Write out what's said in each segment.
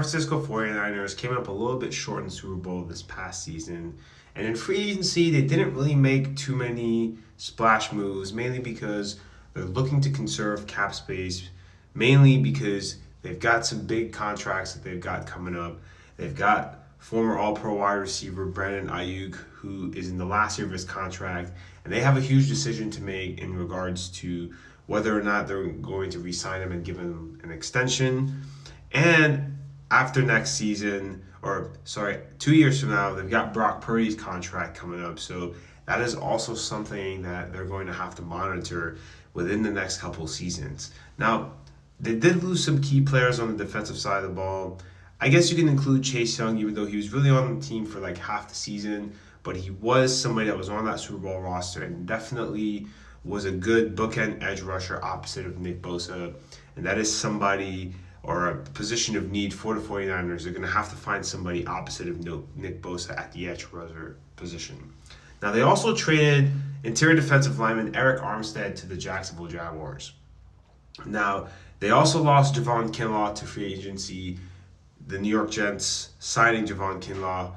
Francisco 49ers came up a little bit short in the Super Bowl this past season. And in free agency, they didn't really make too many splash moves, mainly because they're looking to conserve cap space, mainly because they've got some big contracts that they've got coming up. They've got former All-Pro wide receiver Brandon Ayuk, who is in the last year of his contract, and they have a huge decision to make in regards to whether or not they're going to re-sign him and give him an extension. And after next season, or sorry, 2 years from now, they've got Brock Purdy's contract coming up. So that is also something that they're going to have to monitor within the next couple seasons. Now, they did lose some key players on the defensive side of the ball. I guess you can include Chase Young, even though he was really on the team for like half the season, but he was somebody that was on that Super Bowl roster and definitely was a good bookend edge rusher opposite of Nick Bosa. And that is somebody or a position of need for the 49ers. They're going to have to find somebody opposite of Nick Bosa at the edge rusher position. Now, they also traded interior defensive lineman Eric Armstead to the Jacksonville Jaguars. Now, they also lost Javon Kinlaw to free agency, the New York Jets signing Javon Kinlaw.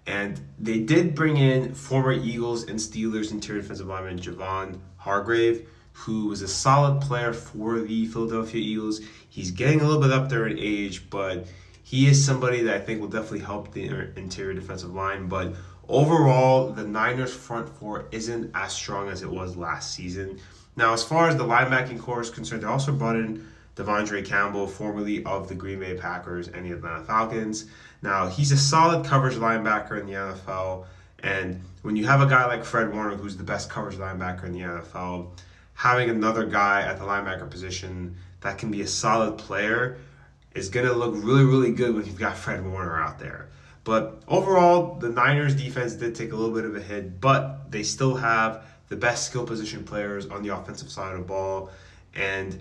And they did bring in former Eagles and Steelers interior defensive lineman Javon Hargrave, who was a solid player for the Philadelphia Eagles. He's getting a little bit up there in age, but he is somebody that I think will definitely help the interior defensive line. But overall, the Niners front four isn't as strong as it was last season. Now, as far as the linebacking core is concerned, they also brought in Devondre Campbell, formerly of the Green Bay Packers and the Atlanta Falcons. Now, he's a solid coverage linebacker in the NFL, and when you have a guy like Fred Warner, who's the best coverage linebacker in the NFL, having another guy at the linebacker position that can be a solid player is going to look really, really good when you've got Fred Warner out there. But overall, the Niners defense did take a little bit of a hit, but they still have the best skill position players on the offensive side of the ball, and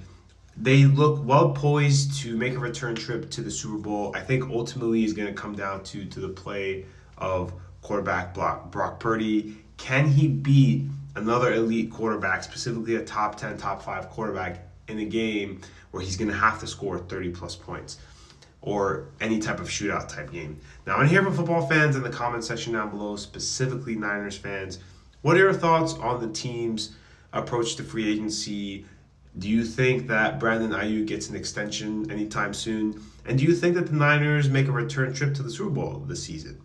they look well poised to make a return trip to the Super Bowl. I think ultimately is going to come down to the play of quarterback Brock Purdy. Can he beat another elite quarterback, specifically a top 10, top 5 quarterback in a game where he's going to have to score 30-plus points or any type of shootout type game? Now, I want to hear from football fans in the comment section down below, specifically Niners fans. What are your thoughts on the team's approach to free agency? Do you think that Brandon Ayuk gets an extension anytime soon? And do you think that the Niners make a return trip to the Super Bowl this season?